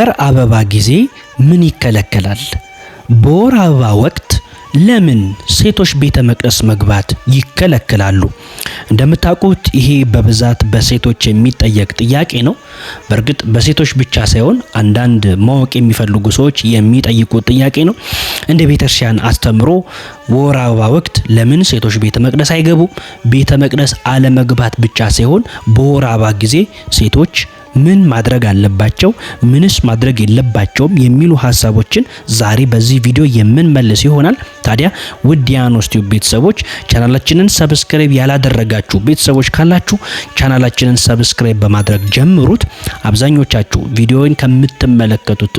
በወር አበባ ጊዜ ምን ይከለከላል? በወር አበባ ወቅት ለምን ሴቶች ቤተ መቅደስ መግባት ይከለከላሉ? እንደምታውቁት ይሄ በብዛት በሴቶች የሚጠየቅ ጥያቄ ነው። በእርግጥ በሴቶች ብቻ ሳይሆን አንዳንድ ማወቅ የሚፈልጉ ሰዎች የሚጠይቁት ጥያቄ ነው። እንደ ቤተክርስቲያን አስተምሮ በወር አበባ ወቅት ለምን ሴቶች ቤተ መቅደስ አይገቡም? ቤተ መቅደስ አለመግባት ብቻ ሳይሆን በወር አበባ ጊዜ ሴቶች ምን ማድረግ አለባቸው፣ ምንስ ማድረግ የለባቸውም የሚሉ ሐሳቦችን ዛሬ በዚህ ቪዲዮ የምንመልስ ይሆናል። ታዲያ ውድ የያኖስ ቲዩብ ቤተሰቦች ቻናላችንን ሰብስክራይብ ያላደረጋችሁ ቤተሰቦች ካላችሁ ቻናላችንን ሰብስክራይብ በማድረግ ጀምሩት። አብዛኞቻችሁ ቪዲዮውን ከምትመለከቱት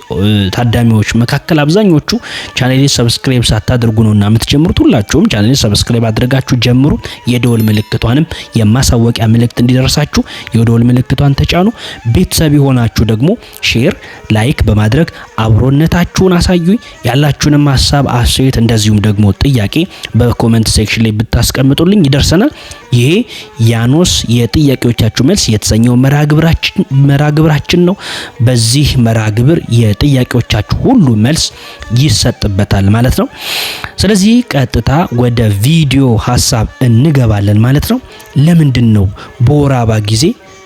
ታዳሚዎች መካከል አብዛኞቹ ቻናሌን ሰብስክራይብ ሳታደርጉ ነውና የምትጀምሩት። ሁላችሁም ቻናሌን ሰብስክራይብ አድርጋችሁ ጀምሩ። የደወል ምልክቷንም የማሳወቂያ ምልክት እንዲደርሳችሁ የደወል ምልክቷን ተጫኑ። ቤተሰብ የሆናችሁ ደግሞ ሼር፣ ላይክ በማድረግ አብሮነታችሁን አሳዩኝ። ያላችሁንም ሐሳብ አስተያየት፣ እንደዚሁም ደግሞ ጥያቄ በኮሜንት ሴክሽን ላይ ብታስቀምጡልኝ ይደርሰናል። ይሄ ያኖስ የጥያቄዎቻችሁ መልስ የተሰኘው መርሃ ግብራችን ነው። በዚህ መርሃ ግብር የጥያቄዎቻችሁ ሁሉ መልስ ይሰጥበታል ማለት ነው። ስለዚህ ቀጥታ ወደ ቪዲዮ ሐሳብ እንገባለን ማለት ነው። ለምንድን ነው በወር አበባ ጊዜ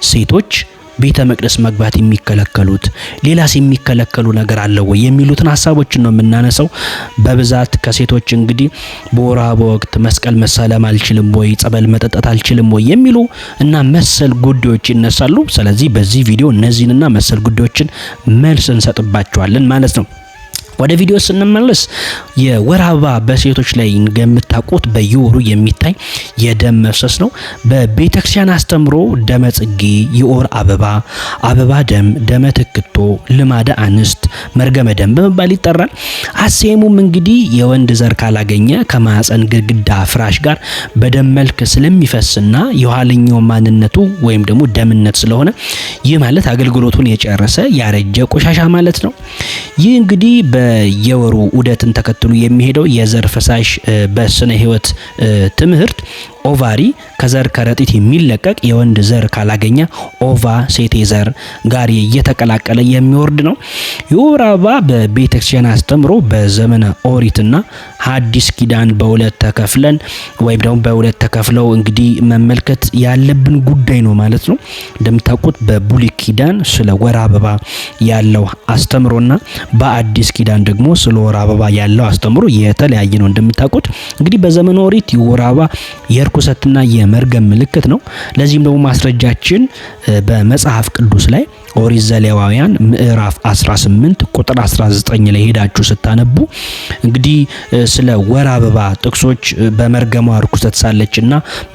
ሴቶች ቤተ መቅደስ መግባት የሚከለከሉት? ሌላስ የሚከለከሉ ነገር አለ ወይ የሚሉትን ሐሳቦችን ነው የምናነሳው። በብዛት ከሴቶች እንግዲህ በወር አበባ ወቅት መስቀል መሳለም አልችልም ወይ፣ ጸበል መጠጣት አልችልም ወይ የሚሉ እና መሰል ጉዳዮች ይነሳሉ። ስለዚህ በዚህ ቪዲዮ እነዚህንና መሰል ጉዳዮችን መልስ እንሰጥባቸዋለን ማለት ነው። ወደ ቪዲዮ ስንመለስ የወር አበባ በሴቶች ላይ እንደምታውቁት በየወሩ የሚታይ የደም መፍሰስ ነው። በቤተክርስቲያን አስተምሮ ደመ ጽጌ፣ የወር አበባ፣ አበባ ደም፣ ደመ ትክቶ፣ ልማደ አንስት፣ መርገመ ደም በመባል ይጠራል። አሴሙም እንግዲህ የወንድ ዘር ካላገኘ ከማህፀን ግድግዳ ፍራሽ ጋር በደም መልክ ስለሚፈስና የኋለኛው ማንነቱ ወይም ደግሞ ደምነት ስለሆነ ይህ ማለት አገልግሎቱን የጨረሰ ያረጀ ቆሻሻ ማለት ነው። ይህ እንግዲህ የወሩ ዑደትን ተከትሎ የሚሄደው የዘር ፈሳሽ በስነ ሕይወት ትምህርት ኦቫሪ ከዘር ከረጢት የሚለቀቅ የወንድ ዘር ካላገኘ ኦቫ ሴቴ ዘር ጋር እየተቀላቀለ የሚወርድ ነው። የወር አበባ በቤተክርስቲያን አስተምሮ በዘመነ ኦሪትና ሐዲስ ኪዳን በሁለት ተከፍለን ወይም ደግሞ በሁለት ተከፍለው እንግዲህ መመልከት ያለብን ጉዳይ ነው ማለት ነው። እንደምታውቁት በብሉይ ኪዳን ስለ ወር አበባ ያለው አስተምሮና በአዲስ ኪዳን ደግሞ ስለ ወር አበባ ያለው አስተምሮ የተለያየ ነው። እንደምታውቁት እንግዲህ በዘመነ ኦሪት የወር አበባ የርኩሰትና የመርገም ምልክት ነው። ለዚህም ደግሞ ማስረጃችን በመጽሐፍ ቅዱስ ላይ ኦሪት ዘሌዋውያን ምዕራፍ 18 ቁጥር 19 ላይ ሄዳችሁ ስታነቡ እንግዲህ ስለ ወር አበባ ጥቅሶች በመርገሟ ርኩሰት ሳለችና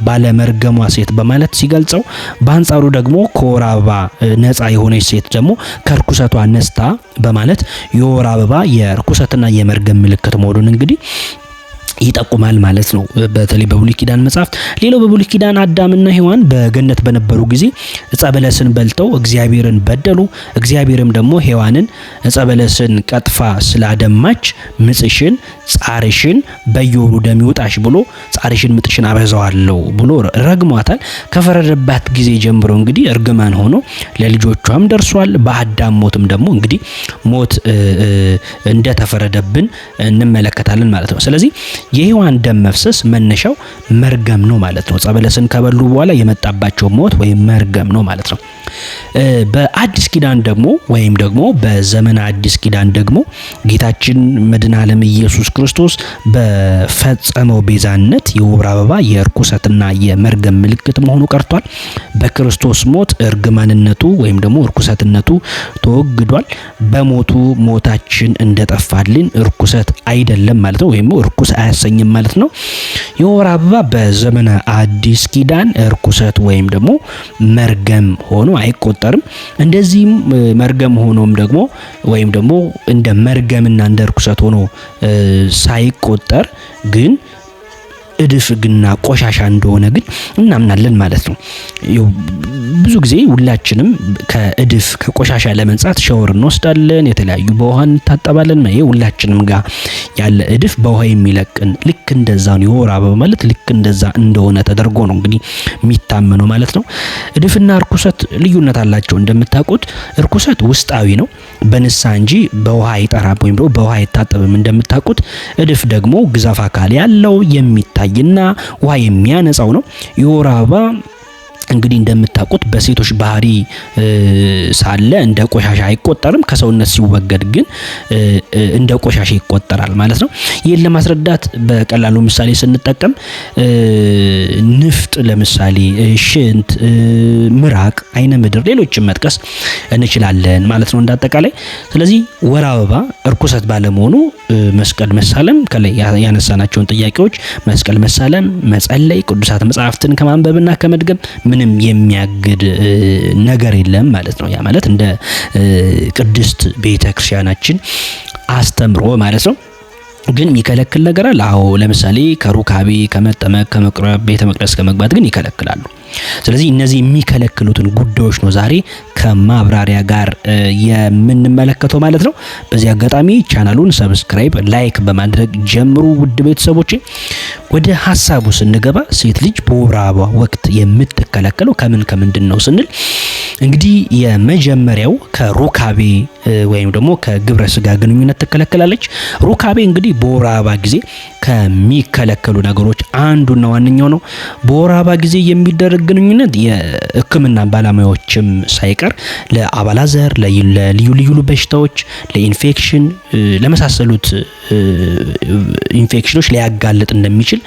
ባለ መርገሟ ሴት በማለት ሲገልጸው፣ በአንጻሩ ደግሞ ከወር አበባ ነፃ የሆነች ሴት ደግሞ ከርኩሰቷ ነስታ በማለት የወር አበባ የርኩሰትና የመርገም ምልክት መሆኑን እንግዲህ ይጠቁማል ማለት ነው። በተለይ በብሉይ ኪዳን መጽሐፍት። ሌላው በብሉይ ኪዳን አዳምና ሔዋን በገነት በነበሩ ጊዜ ዕፀ በለስን በልተው እግዚአብሔርን በደሉ። እግዚአብሔርም ደግሞ ሔዋንን ዕፀ በለስን ቀጥፋ ስላደማች ምጽሽን ጻርሽን በየወሩ ደም ይውጣሽ ብሎ ጻርሽን ምጥሽን አበዛዋለሁ ብሎ ረግሟታል። ከፈረደባት ጊዜ ጀምሮ እንግዲህ እርግማን ሆኖ ለልጆቿም ደርሷል። በአዳም ሞትም ደግሞ እንግዲህ ሞት እንደተፈረደብን እንመለከታለን ማለት ነው። ስለዚህ የሔዋን ደም መፍሰስ መነሻው መርገም ነው ማለት ነው። ዕፀ በለስን ከበሉ በኋላ የመጣባቸው ሞት ወይም መርገም ነው ማለት ነው። በአዲስ ኪዳን ደግሞ ወይም ደግሞ በዘመነ አዲስ ኪዳን ደግሞ ጌታችን መድኃኔ ዓለም ኢየሱስ ክርስቶስ በፈጸመው ቤዛነት የወር አበባ የርኩሰትና የመርገም ምልክት መሆኑ ቀርቷል። በክርስቶስ ሞት እርግማንነቱ ወይም ደግሞ ርኩሰትነቱ ተወግዷል። በሞቱ ሞታችን እንደጠፋልን ርኩሰት አይደለም ማለት ነው፣ ወይም ርኩስ አያሰኝም ማለት ነው። የወር አበባ በዘመነ አዲስ ኪዳን ርኩሰት ወይም ደግሞ መርገም ሆኖ አይቆጠርም። እንደዚህም መርገም ሆኖም ደግሞ ወይም ደግሞ እንደ መርገምና እንደ ርኩሰት ሆኖ ሳይቆጠር ግን እድፍ ግና ቆሻሻ እንደሆነ ግን እናምናለን ማለት ነው። ብዙ ጊዜ ሁላችንም ከእድፍ ከቆሻሻ ለመንጻት ሻወር እንወስዳለን፣ የተለያዩ በውሃ እንታጠባለን። ይሄ ሁላችንም ጋር ያለ እድፍ በውሃ የሚለቅን ልክ እንደዛ ነው። የወር አበባ ማለት ልክ እንደዛ እንደሆነ ተደርጎ ነው እንግዲህ የሚታመነው ማለት ነው። እድፍና እርኩሰት ልዩነት አላቸው። እንደምታውቁት እርኩሰት ውስጣዊ ነው በንስሐ እንጂ በውሃ አይጠራም ወይም ደግሞ በውሃ አይታጠብም። እንደምታውቁት እድፍ ደግሞ ግዛፍ አካል ያለው የሚታይና ውሃ የሚያነጻው ነው። የወር አበባ እንግዲህ እንደምታውቁት በሴቶች ባህሪ ሳለ እንደ ቆሻሻ አይቆጠርም። ከሰውነት ሲወገድ ግን እንደ ቆሻሻ ይቆጠራል ማለት ነው። ይህን ለማስረዳት በቀላሉ ምሳሌ ስንጠቀም ንፍጥ፣ ለምሳሌ ሽንት፣ ምራቅ፣ አይነ ምድር፣ ሌሎችም መጥቀስ እንችላለን ማለት ነው እንዳጠቃላይ። ስለዚህ ወር አበባ እርኩሰት ባለመሆኑ መስቀል መሳለም፣ ከላይ ያነሳናቸውን ጥያቄዎች መስቀል መሳለም፣ መጸለይ፣ ቅዱሳት መጻሕፍትን ከማንበብና ከመድገም ምንም የሚያግድ ነገር የለም ማለት ነው። ያ ማለት እንደ ቅድስት ቤተክርስቲያናችን አስተምሮ ማለት ነው። ግን የሚከለክል ነገር አለ። አዎ፣ ለምሳሌ ከሩካቤ ከመጠመቅ ከመቁረብ ቤተ መቅደስ ከመግባት ግን ይከለክላሉ። ስለዚህ እነዚህ የሚከለክሉትን ጉዳዮች ነው ዛሬ ከማብራሪያ ጋር የምንመለከተው ማለት ነው። በዚህ አጋጣሚ ቻናሉን ሰብስክራይብ፣ ላይክ በማድረግ ጀምሩ ውድ ቤተሰቦቼ። ወደ ሀሳቡ ስንገባ ሴት ልጅ በወር አበባ ወቅት የምትከለከለው ከምንድን ነው ስንል እንግዲህ የመጀመሪያው ከሩካቤ ወይም ደግሞ ከግብረ ስጋ ግንኙነት ትከለከላለች። ሩካቤ እንግዲህ በወር አበባ ጊዜ ከሚከለከሉ ነገሮች አንዱና ዋነኛው ነው። በወር አበባ ጊዜ የሚደረግ ግንኙነት የሕክምና ባለሙያዎችም ሳይቀር ለአባላዘር፣ ለልዩ ልዩ በሽታዎች፣ ለኢንፌክሽን፣ ለመሳሰሉት ኢንፌክሽኖች ሊያጋልጥ እንደሚችል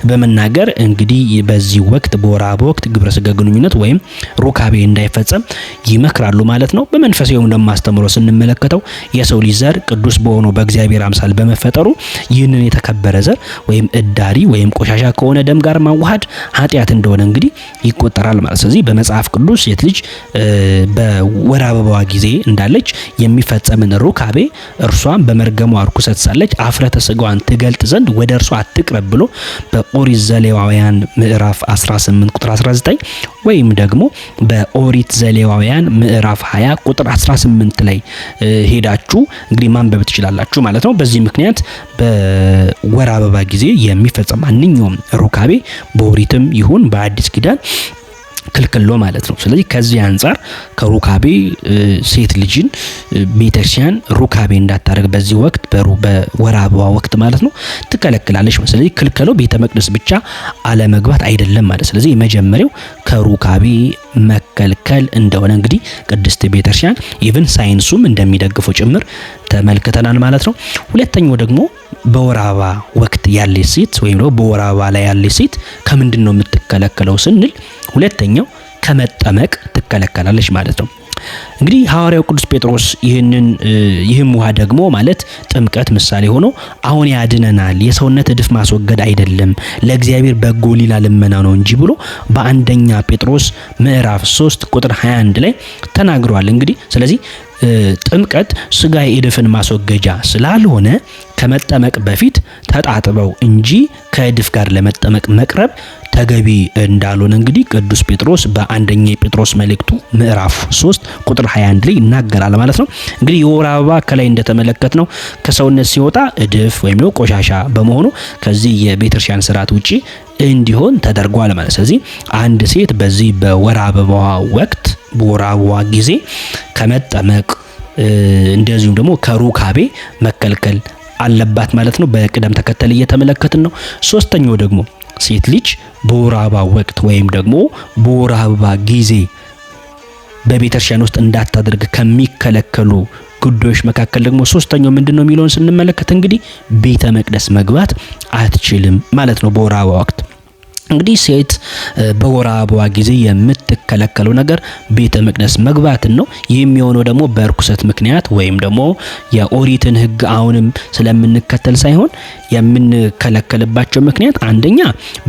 በመናገር እንግዲህ በዚህ ወቅት በወር አበባ ወቅት ግብረ ስጋ ግንኙነት ወይም ሩካቤ እንዳይፈጸም ይመክራሉ ማለት ነው። በመንፈሳዊው እንደማስተምሮ ስንመለከተው የሰው ልጅ ዘር ቅዱስ በሆነው በእግዚአብሔር አምሳል በመፈጠሩ ይህንን የተከበረ ዘር ወይም እዳሪ ወይም ቆሻሻ ከሆነ ደም ጋር ማዋሃድ ኃጢአት እንደሆነ እንግዲህ ይቆጠራል ማለት። ስለዚህ በመጽሐፍ ቅዱስ ሴት ልጅ በወር አበባዋ ጊዜ እንዳለች የሚፈጸምን ሩካቤ እርሷን በመርገሟ ርኩሰት ሳለች አፍረተ ስጋዋን ትገልጥ ዘንድ ወደ እርሷ አትቅረብ ብሎ በኦሪት ዘሌዋውያን ምዕራፍ 18 ቁጥር 19 ወይም ደግሞ በኦሪት ዘሌዋውያን ምዕራፍ 20 ቁጥር 18 ላይ ሄዳችሁ እንግዲህ ማንበብ ትችላላችሁ ማለት ነው። በዚህ ምክንያት በወር አበባ ጊዜ የሚፈጸም ማንኛውም ሩካቤ በኦሪትም ይሁን በአዲስ ኪዳን ክልክል ነው ማለት ነው። ስለዚህ ከዚህ አንጻር ከሩካቤ ሴት ልጅን ቤተክርስቲያን ሩካቤ እንዳታደርግ በዚህ ወቅት በወር አበባ ወቅት ማለት ነው ትከለክላለች። ስለዚህ ክልከለው ቤተ መቅደስ ብቻ አለመግባት አይደለም ማለት። ስለዚህ የመጀመሪያው ከሩካቤ መከልከል እንደሆነ እንግዲህ ቅድስት ቤተክርስቲያን ኢቭን ሳይንሱም እንደሚደግፈው ጭምር ተመልክተናል ማለት ነው። ሁለተኛው ደግሞ በወር አበባ ወቅት ያለች ሴት ወይም ደግሞ በወር አበባ ላይ ያለች ሴት ከምንድን ነው የምትከለከለው ስንል ሁለተኛው ከመጠመቅ ትከለከላለች ማለት ነው። እንግዲህ ሐዋርያው ቅዱስ ጴጥሮስ ይህም ውሃ ደግሞ ማለት ጥምቀት ምሳሌ ሆኖ አሁን ያድነናል፣ የሰውነት እድፍ ማስወገድ አይደለም፣ ለእግዚአብሔር በጎ ሊና ልመና ነው እንጂ ብሎ በአንደኛ ጴጥሮስ ምዕራፍ 3 ቁጥር 21 ላይ ተናግሯል። እንግዲህ ስለዚህ ጥምቀት ስጋ የእድፍን ማስወገጃ ስላልሆነ ከመጠመቅ በፊት ተጣጥበው እንጂ ከእድፍ ጋር ለመጠመቅ መቅረብ ተገቢ እንዳልሆነ እንግዲህ ቅዱስ ጴጥሮስ በአንደኛ ጴጥሮስ መልእክቱ ምዕራፍ 3 ቁጥር 21 ላይ ይናገራል ማለት ነው። እንግዲህ የወር አበባ ከላይ እንደተመለከትነው ከሰውነት ሲወጣ እድፍ ወይም ነው ቆሻሻ በመሆኑ ከዚህ የቤተክርስቲያን ስርዓት ውጪ እንዲሆን ተደርጓል ማለት። ስለዚህ አንድ ሴት በዚህ በወር አበባዋ ወቅት በወር አበባዋ ጊዜ ከመጠመቅ እንደዚሁም ደግሞ ከሩካቤ መከልከል አለባት ማለት ነው። በቅደም ተከተል እየተመለከትን ነው። ሶስተኛው ደግሞ ሴት ልጅ በወር አበባ ወቅት ወይም ደግሞ በወር አበባ ጊዜ በቤተክርስቲያን ውስጥ እንዳታደርግ ከሚከለከሉ ጉዳዮች መካከል ደግሞ ሶስተኛው ምንድነው የሚለውን ስንመለከት እንግዲህ ቤተ መቅደስ መግባት አትችልም ማለት ነው። በወር አበባ ወቅት እንግዲህ ሴት በወር አበባ ጊዜ የምትከለከለው ነገር ቤተ መቅደስ መግባትን ነው። ይህ የሚሆነው ደግሞ በርኩሰት ምክንያት ወይም ደግሞ የኦሪትን ሕግ አሁንም ስለምንከተል ሳይሆን የምንከለከልባቸው ምክንያት አንደኛ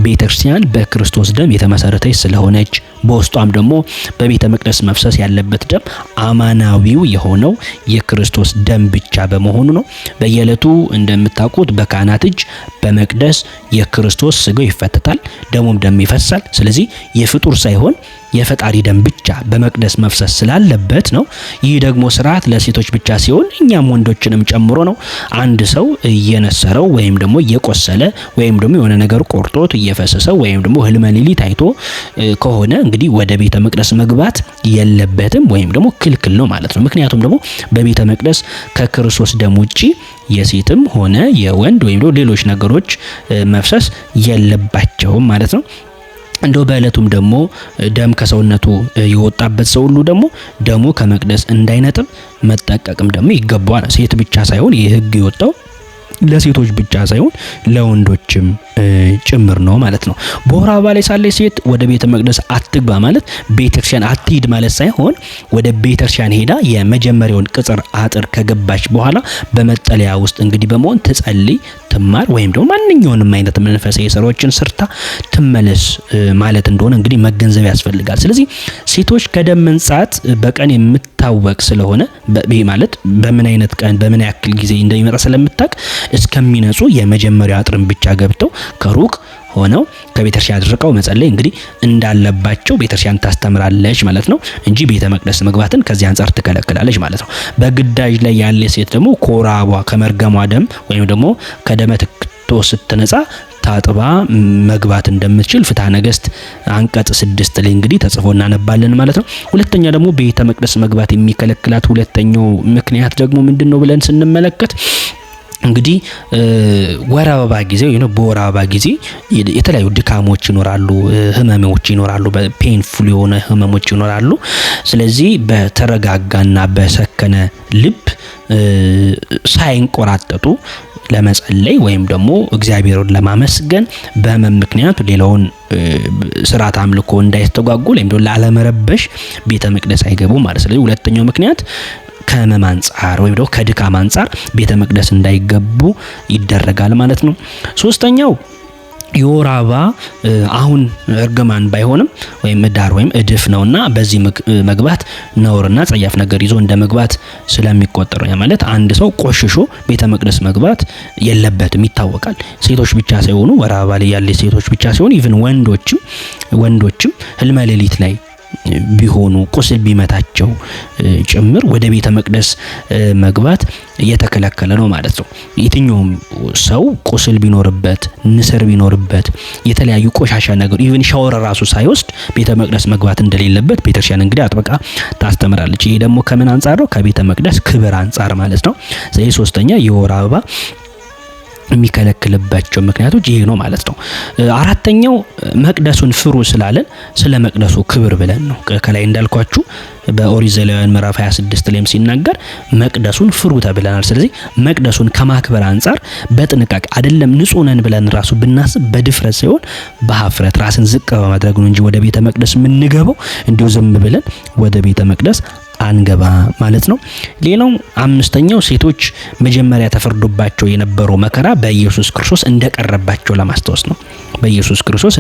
ቤተክርስቲያን በክርስቶስ ደም የተመሰረተች ስለሆነች፣ በውስጧም ደግሞ በቤተ መቅደስ መፍሰስ ያለበት ደም አማናዊው የሆነው የክርስቶስ ደም ብቻ በመሆኑ ነው። በየዕለቱ እንደምታውቁት በካህናት እጅ በመቅደስ የክርስቶስ ስጋው ይፈተታል፣ ደሙም ደም ይፈሳል። ስለዚህ የፍጡር ሳይሆን የፈጣሪ ደም ብቻ በመቅደስ መፍሰስ ስላለበት ነው። ይህ ደግሞ ስርዓት ለሴቶች ብቻ ሲሆን እኛም ወንዶችንም ጨምሮ ነው። አንድ ሰው እየነሰረው ወይም ደግሞ እየቆሰለ ወይም ደግሞ የሆነ ነገር ቆርጦት እየፈሰሰው ወይም ደግሞ ህልመ ሌሊት አይቶ ከሆነ እንግዲህ ወደ ቤተ መቅደስ መግባት የለበትም ወይም ደግሞ ክልክል ነው ማለት ነው። ምክንያቱም ደግሞ በቤተ መቅደስ ከክርስቶስ ደም ውጪ የሴትም ሆነ የወንድ ወይም ደግሞ ሌሎች ነገሮች መፍሰስ የለባቸውም ማለት ነው። እንደው በእለቱም ደግሞ ደም ከሰውነቱ የወጣበት ሰው ሁሉ ደግሞ ደሙ ከመቅደስ እንዳይነጥብ መጠቀቅም ደግሞ ይገባዋል። ሴት ብቻ ሳይሆን ይህ ሕግ የወጣው ለሴቶች ብቻ ሳይሆን ለወንዶችም ጭምር ነው ማለት ነው። በወር አበባ ላይ ሳለች ሴት ወደ ቤተ መቅደስ አትግባ ማለት ቤተክርስቲያን አትሂድ ማለት ሳይሆን ወደ ቤተክርስቲያን ሄዳ የመጀመሪያውን ቅጽር አጥር ከገባች በኋላ በመጠለያ ውስጥ እንግዲህ በመሆን ትጸልይ፣ ትማር ወይም ደግሞ ማንኛውንም አይነት መንፈሳዊ ስራዎችን ሰርታ ትመለስ ማለት እንደሆነ እንግዲህ መገንዘብ ያስፈልጋል። ስለዚህ ሴቶች ከደም መንጻት በቀን የምታወቅ ስለሆነ ማለት በምን አይነት ቀን በምን ያክል ጊዜ እንደሚመጣ ስለምታውቅ እስከሚነጹ የመጀመሪያው አጥርን ብቻ ገብተው ከሩቅ ሆነው ከቤተክርስቲያን አድርቀው መጸለይ እንግዲህ እንዳለባቸው ቤተክርስቲያን ታስተምራለች ማለት ነው እንጂ ቤተ መቅደስ መግባትን ከዚህ አንጻር ትከለክላለች ማለት ነው። በግዳጅ ላይ ያለ ሴት ደግሞ ኮራቧ ከመርገሟ ደም ወይም ደግሞ ከደመ ትክቶ ስትነጻ ታጥባ መግባት እንደምትችል ፍትሐ ነገሥት አንቀጽ 6 ላይ እንግዲህ ተጽፎ እናነባለን ማለት ነው። ሁለተኛ ደግሞ ቤተ መቅደስ መግባት የሚከለክላት ሁለተኛው ምክንያት ደግሞ ምንድነው ብለን ስንመለከት እንግዲህ ወር አበባ ጊዜ በወር አበባ ጊዜ የተለያዩ ድካሞች ይኖራሉ፣ ህመሞች ይኖራሉ፣ ፔንፉል የሆነ ህመሞች ይኖራሉ። ስለዚህ በተረጋጋና በሰከነ ልብ ሳይንቆራጠጡ ለመጸለይ ወይም ደግሞ እግዚአብሔርን ለማመስገን በህመም ምክንያት ሌላውን ስርዓት አምልኮ እንዳይስተጓጉል ወይም ደግሞ ላለመረበሽ ቤተ መቅደስ አይገቡ ማለት። ስለዚህ ሁለተኛው ምክንያት ከህመም አንጻር ወይም ደግሞ ከድካም አንጻር ቤተ መቅደስ እንዳይገቡ ይደረጋል ማለት ነው። ሶስተኛው የወር አበባ አሁን እርግማን ባይሆንም ወይም ዳር ወይም እድፍ ነውና በዚህ መግባት ነውርና ጸያፍ ነገር ይዞ እንደ መግባት ስለሚቆጠር ነው። ማለት አንድ ሰው ቆሽሾ ቤተ መቅደስ መግባት የለበትም ይታወቃል። ሴቶች ብቻ ሳይሆኑ ወር አበባ ላይ ያለ ሴቶች ብቻ ሳይሆኑ ኢቭን ወንዶችም ህልመ ሌሊት ላይ ቢሆኑ ቁስል ቢመታቸው ጭምር ወደ ቤተ መቅደስ መግባት እየተከለከለ ነው ማለት ነው። የትኛውም ሰው ቁስል ቢኖርበት ንስር ቢኖርበት የተለያዩ ቆሻሻ ነገር ኢቭን ሻወር ራሱ ሳይወስድ ቤተ መቅደስ መግባት እንደሌለበት ቤተክርስቲያን እንግዲህ አጥብቃ ታስተምራለች። ይሄ ደግሞ ከምን አንጻር ነው? ከቤተ መቅደስ ክብር አንጻር ማለት ነው። ስለዚህ ሶስተኛ የወር አበባ የሚከለክልባቸው ምክንያቶች ይሄ ነው ማለት ነው። አራተኛው መቅደሱን ፍሩ ስላለን ስለ መቅደሱ ክብር ብለን ነው። ከላይ እንዳልኳችሁ በኦሪት ዘሌዋውያን ምዕራፍ 26 ላይም ሲናገር መቅደሱን ፍሩ ተብለናል። ስለዚህ መቅደሱን ከማክበር አንጻር በጥንቃቄ አይደለም ንጹህ ነን ብለን ራሱ ብናስብ በድፍረት ሳይሆን በሀፍረት ራስን ዝቅ በማድረግ ነው እንጂ ወደ ቤተ መቅደስ የምንገባው እንዲሁ ዝም ብለን ወደ ቤተ መቅደስ አንገባ ማለት ነው። ሌላው አምስተኛው ሴቶች መጀመሪያ ተፈርዶባቸው የነበረው መከራ በኢየሱስ ክርስቶስ እንደቀረባቸው ለማስታወስ ነው። በኢየሱስ ክርስቶስ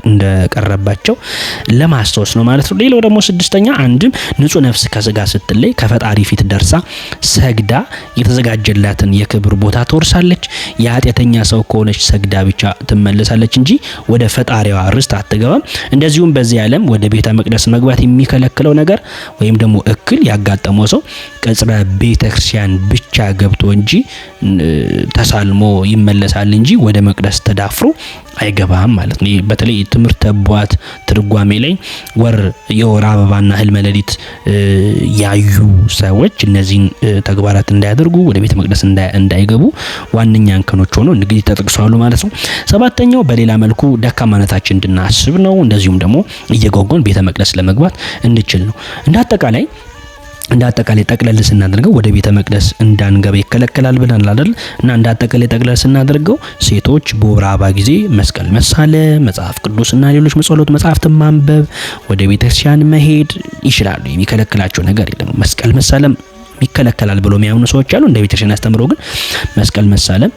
እንደቀረባቸው ለማስታወስ ነው ማለት ነው። ሌላው ደግሞ ስድስተኛ አንድም ንጹህ ነፍስ ከስጋ ስትለይ ከፈጣሪ ፊት ደርሳ ሰግዳ የተዘጋጀላትን የክብር ቦታ ትወርሳለች። የኃጢአተኛ ሰው ከሆነች ሰግዳ ብቻ ትመለሳለች እንጂ ወደ ፈጣሪዋ ርስት አትገባም። እንደዚሁም በዚህ ዓለም ወደ ቤተ መቅደስ መግባት የሚከለክለው ነገር ወይም ደግሞ እክል ያጋጠመው ሰው ቅጽረ ቤተክርስቲያን ብቻ ገብቶ እንጂ ተሳልሞ ይመለሳል እንጂ ወደ መቅደስ ተዳፍሮ አይገባም ማለት ነው። በተለይ ትምህርተ ቧት ትርጓሜ ላይ የወር አበባና ህልመ ሌሊት ያዩ ሰዎች እነዚህን ተግባራት እንዳያደርጉ ወደ ቤተ መቅደስ እንዳይገቡ ዋነኛ እንከኖች ሆነው እንግዲህ ተጠቅሰዋል ማለት ነው። ሰባተኛው በሌላ መልኩ ደካማነታችን እንድናስብ ነው። እንደዚሁም ደግሞ እየጓጓን ቤተ መቅደስ ለመግባት እንችል ነው። እንዳጠቃላይ ጠቅለል ስናደርገው ወደ ቤተ መቅደስ እንዳንገባ ይከለከላል ብለናል አይደል? እና እንዳጠቃላይ ጠቅለል ስናደርገው ሴቶች በወር አበባ ጊዜ መስቀል መሳለም፣ መጽሐፍ ቅዱስና ሌሎች ጸሎት መጽሐፍትን ማንበብ፣ ወደ ቤተክርስቲያን መሄድ ይችላሉ። የሚከለክላቸው ነገር የለም። መስቀል መሳለም ይከለከላል ብሎ የሚያምኑ ሰዎች አሉ። እንደ ቤተክርስቲያን አስተምሮ ግን መስቀል መሳለም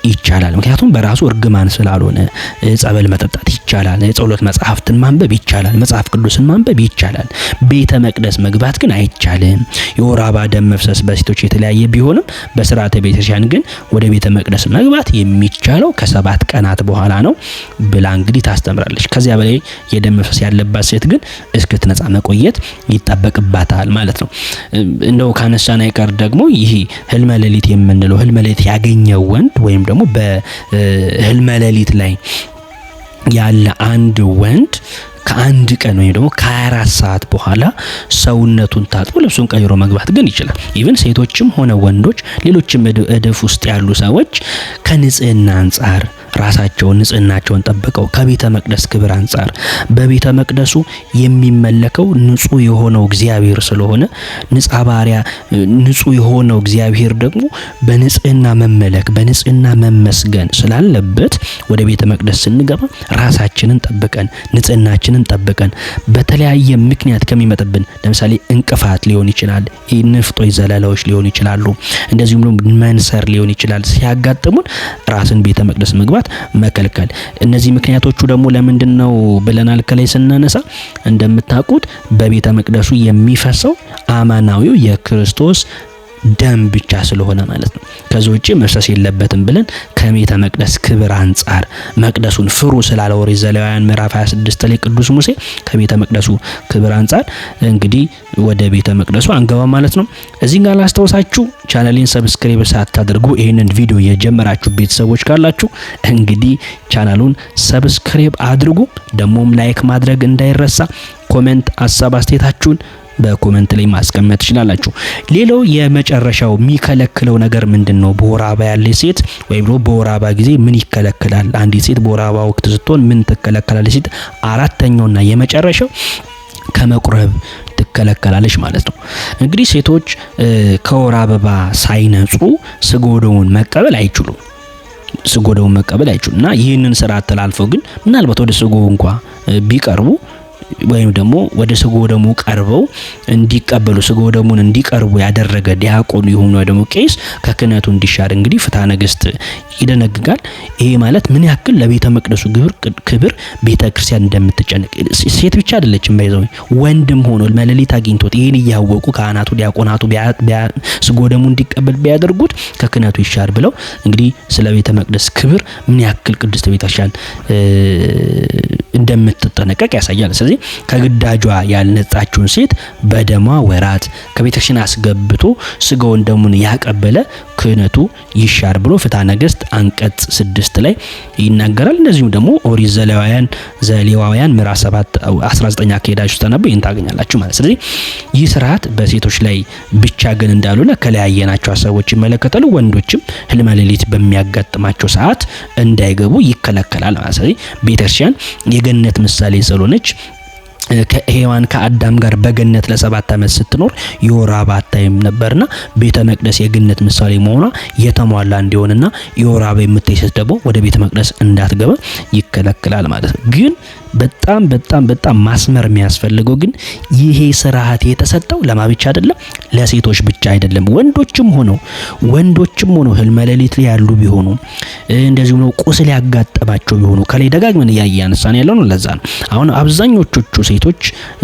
ይቻላል። ምክንያቱም በራሱ እርግማን ስላልሆነ ጸበል መጠጣት ይቻላል። የጸሎት መጽሐፍትን ማንበብ ይቻላል። መጽሐፍ ቅዱስን ማንበብ ይቻላል። ቤተ መቅደስ መግባት ግን አይቻልም። የወር አበባ ደም መፍሰስ በሴቶች የተለያየ ቢሆንም በስርዓተ ቤተክርስቲያን ግን ወደ ቤተ መቅደስ መግባት የሚቻለው ከ7 ቀናት በኋላ ነው ብላ እንግዲህ ታስተምራለች። ከዚያ በላይ የደም መፍሰስ ያለባት ሴት ግን እስክትነጻ መቆየት ይጠበቅባታል ማለት ነው። እንደው ካነሳን አይቀር ደግሞ ይሄ ህልመ ሌሊት የምንለው ህልመ ሌሊት ያገኘው ወንድ ወይም ደግሞ በህልመ ሌሊት ላይ ያለ አንድ ወንድ ከአንድ ቀን ወይም ደግሞ ከ24 ሰዓት በኋላ ሰውነቱን ታጥቦ ልብሱን ቀይሮ መግባት ግን ይችላል። ኢቭን ሴቶችም ሆነ ወንዶች ሌሎችም እድፍ ውስጥ ያሉ ሰዎች ከንጽህና አንጻር ራሳቸውን ንጽህናቸውን ጠብቀው ከቤተ መቅደስ ክብር አንጻር በቤተ መቅደሱ የሚመለከው ንጹህ የሆነው እግዚአብሔር ስለሆነ ንጹህ የሆነው እግዚአብሔር ደግሞ በንጽህና መመለክ በንጽህና መመስገን ስላለበት ወደ ቤተ መቅደስ ስንገባ ራሳችንን ጠብቀን ንጽህናችንን ጠብቀን በተለያየ ምክንያት ከሚመጣብን ለምሳሌ እንቅፋት ሊሆን ይችላል፣ ንፍጦች ዘለላዎች ሊሆን ይችላሉ፣ እንደዚሁም ደግሞ መንሰር ሊሆን ይችላል። ሲያጋጥሙን ራስን ቤተ መቅደስ መግባት መከልከል። እነዚህ ምክንያቶቹ ደግሞ ለምንድነው ብለናል ከላይ ስናነሳ እንደምታውቁት በቤተ መቅደሱ የሚፈሰው አማናዊው የክርስቶስ ደም ብቻ ስለሆነ ማለት ነው። ከዚህ ውጪ መፍሰስ የለበትም ብለን ከቤተ መቅደስ ክብር አንጻር መቅደሱን ፍሩ ስላለ ኦሪት ዘሌዋውያን ምዕራፍ 26 ላይ ቅዱስ ሙሴ ከቤተ መቅደሱ ክብር አንጻር እንግዲህ ወደ ቤተ መቅደሱ አንገባ ማለት ነው። እዚህ ጋር ላስታውሳችሁ ቻናሌን ሰብስክራይብ ሳታደርጉ ይሄንን ቪዲዮ የጀመራችሁ ቤተሰቦች ካላችሁ እንግዲህ ቻናሉን ሰብስክራይብ አድርጉ። ደሞም ላይክ ማድረግ እንዳይረሳ። ኮሜንት ሐሳብ አስተያየታችሁን በኮሜንት ላይ ማስቀመጥ ትችላላችሁ። ሌላው የመጨረሻው የሚከለክለው ነገር ምንድነው? በወር አበባ ያለች ሴት ወይም ደግሞ በወር አበባ ጊዜ ምን ይከለከላል? አንዲት ሴት በወር አበባ ወቅት ስትሆን ምን ትከለከላለች? ሴት አራተኛውና የመጨረሻው ከመቁረብ ትከለከላለች ማለት ነው። እንግዲህ ሴቶች ከወር አበባ ሳይነጹ ስጋውን መቀበል አይችሉም። ስጋውን መቀበል አይችሉም እና ይህንን ስርዓት ተላልፈው ግን ምናልባት ወደ ስጋው እንኳን ቢቀርቡ ወይም ደግሞ ወደ ስጋው ደሙ ቀርበው እንዲቀበሉ ስጋው ደሙን እንዲቀርቡ ያደረገ ዲያቆን ይሁን ወይ ደግሞ ቄስ ከክህነቱ እንዲሻር እንግዲህ ፍትሐ ነገሥት ይደነግጋል። ይሄ ማለት ምን ያክል ለቤተ መቅደሱ ክብር ቤተ ክርስቲያን እንደምትጨነቅ ሴት ብቻ አይደለችም ባይዘው ወንድም ሆኖ መለሊት አግኝቶት ይሄን እያወቁ ካህናቱ ዲያቆናቱ ስጋው ደሙ እንዲቀበል ቢያደርጉት ከክህነቱ ይሻር ብለው እንግዲህ ስለ ቤተ መቅደስ ክብር ምን ያክል ቅድስት ቤተ ክርስቲያን እንደምትጠነቀቅ ያሳያል። ስለዚህ ከግዳጇ ያልነጻችውን ሴት በደሟ ወራት ከቤተክርስቲያን አስገብቶ ስጋውን ደሙን ያቀበለ ክህነቱ ይሻር ብሎ ፍትሐ ነገሥት አንቀጽ 6 ላይ ይናገራል። እንደዚሁም ደግሞ ኦሪት ዘሌዋውያን ምዕራፍ 7 19 አካሄዳችሁ ተነቡ ይህን ታገኛላችሁ ማለት። ስለዚህ ይህ ስርዓት በሴቶች ላይ ብቻ ግን እንዳልሆነ ከለያየናቸው ሀሳቦች ይመለከታሉ። ወንዶችም ህልመ ሌሊት በሚያጋጥማቸው ሰዓት እንዳይገቡ ይከለከላል ማለት። ስለዚህ ቤተክርስቲያን የገነት ምሳሌ ስለሆነች ከሔዋን ከአዳም ጋር በገነት ለ7 ዓመት ስትኖር የወር አበባ አታይም ነበርና ቤተ መቅደስ የገነት ምሳሌ መሆኗ የተሟላ እንዲሆንና የወር አበባ የምታይ ሴት ደግሞ ወደ ቤተ መቅደስ እንዳትገባ ይከለከላል ማለት ነው። ግን በጣም ማስመር የሚያስፈልገው ግን ይሄ ስርዓት የተሰጠው ለማብቻ አይደለም፣ ለሴቶች ብቻ አይደለም። ወንዶችም ሆኖ ህልመ ሌሊት ላይ ያሉ ቢሆኑ እንደዚሁ ነው ቁስል ያጋጠማቸው ቢሆኑ ከላይ ደጋግመን ያነሳን ያለው ነው። ለዛ ነው አሁን አብዛኞቹ ሴቶች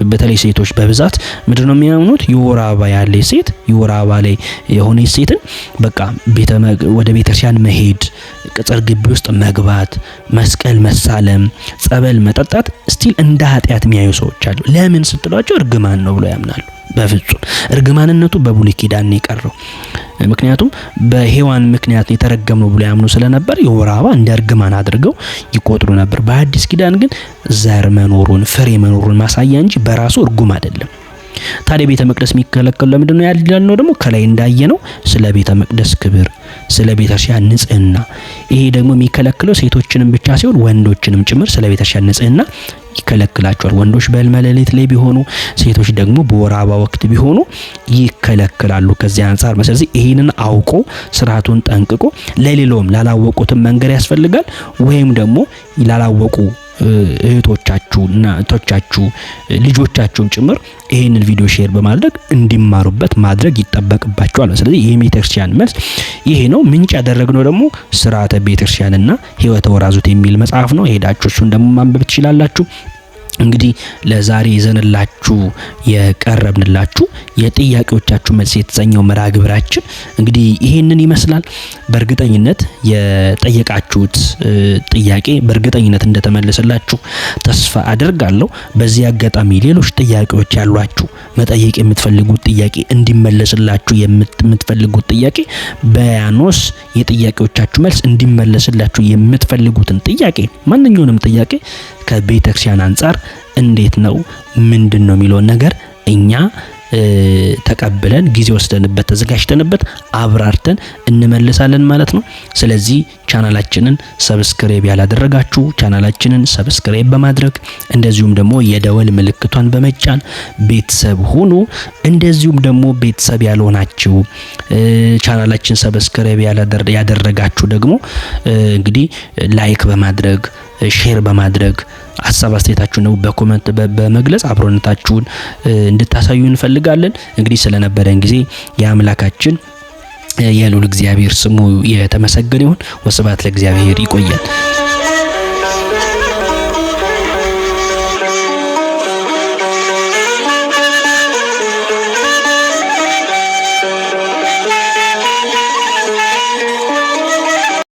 በተለይ ሴቶች በብዛት ምንድነው የሚያምኑት? የወር አበባ ያለ ሴት የወር አበባ ላይ የሆነ ሴትን በቃ ወደ ቤተክርስቲያን መሄድ፣ ቅጽር ግቢ ውስጥ መግባት፣ መስቀል መሳለም፣ ጸበል መጠጣት ስቲል እንደ ኃጢአት የሚያዩ ሰዎች አሉ። ለምን ስትሏቸው እርግማን ነው ብለው ያምናሉ። በፍጹም እርግማንነቱ በብሉይ ኪዳን ነው የቀረው። ምክንያቱም በሔዋን ምክንያት የተረገመው ብለው ያምኑ ስለነበር የወር አበባ እንደ እርግማን አድርገው ይቆጥሩ ነበር። በአዲስ ኪዳን ግን ዘር መኖሩን ፍሬ መኖሩን ማሳያ እንጂ በራሱ እርጉም አይደለም። ታዲያ ቤተ መቅደስ የሚከለከሉ ለምንድነው ያልነው? ደግሞ ከላይ እንዳየነው ስለ ቤተ መቅደስ ክብር፣ ስለ ቤተክርስቲያን ንጽህና። ይሄ ደግሞ የሚከለክለው ሴቶችንም ብቻ ሳይሆን ወንዶችንም ጭምር ስለ ቤተክርስቲያን ንጽህና ይከለክላቸዋል። ወንዶች በህልመ ሌሊት ላይ ቢሆኑ፣ ሴቶች ደግሞ በወር አበባ ወቅት ቢሆኑ ይከለክላሉ። ከዚህ አንፃር ስለዚህ ይሄንን አውቆ ስርዓቱን ጠንቅቆ ለሌላውም ላላወቁትም መንገር ያስፈልጋል። ወይም ደግሞ ላላወቁ እህቶቻችሁና እህቶቻችሁ ልጆቻችሁም ጭምር ይሄንን ቪዲዮ ሼር በማድረግ እንዲማሩበት ማድረግ ይጠበቅባቸዋል። ስለዚህ ይሄ ቤተክርስቲያን መልስ ይሄ ነው። ምንጭ ያደረግነው ደግሞ ስርዓተ ቤተክርስቲያንና ሕይወተ ወራዙት የሚል መጽሐፍ ነው። ሄዳችሁ እሱን ደግሞ ማንበብ ትችላላችሁ። እንግዲህ ለዛሬ ይዘንላችሁ የቀረብንላችሁ የጥያቄዎቻችሁ መልስ የተሰኘው መርሃ ግብራችን እንግዲህ ይሄንን ይመስላል። በእርግጠኝነት የጠየቃችሁት ጥያቄ በእርግጠኝነት እንደተመለሰላችሁ ተስፋ አደርጋለሁ። በዚህ አጋጣሚ ሌሎች ጥያቄዎች ያሏችሁ መጠየቅ የምትፈልጉት ጥያቄ እንዲመለስላችሁ የምትፈልጉት ጥያቄ በያኖስ የጥያቄዎቻችሁ መልስ እንዲመለስላችሁ የምትፈልጉትን ጥያቄ ማንኛውንም ጥያቄ ከቤተክርስቲያን አንጻር እንዴት ነው ምንድነው የሚለውን ነገር እኛ ተቀብለን ጊዜ ወስደንበት ተዘጋጅተንበት አብራርተን እንመልሳለን ማለት ነው። ስለዚህ ቻናላችንን ሰብስክራይብ ያላደረጋችሁ ቻናላችንን ሰብስክራይብ በማድረግ እንደዚሁም ደግሞ የደወል ምልክቷን በመጫን ቤተሰብ ሁኑ። እንደዚሁም ደግሞ ቤተሰብ ያልሆናችሁ ቻናላችን ሰብስክራይብ ያደረጋችሁ ደግሞ እንግዲህ ላይክ በማድረግ ሼር በማድረግ ሐሳብ አስተያየታችሁን ነው በኮሜንት በመግለጽ አብሮነታችሁን እንድታሳዩ እንፈልጋለን። እንግዲህ ስለነበረን ጊዜ የአምላካችን የልዑል እግዚአብሔር ስሙ የተመሰገነ ይሁን። ወስብሐት ለእግዚአብሔር። ይቆያል።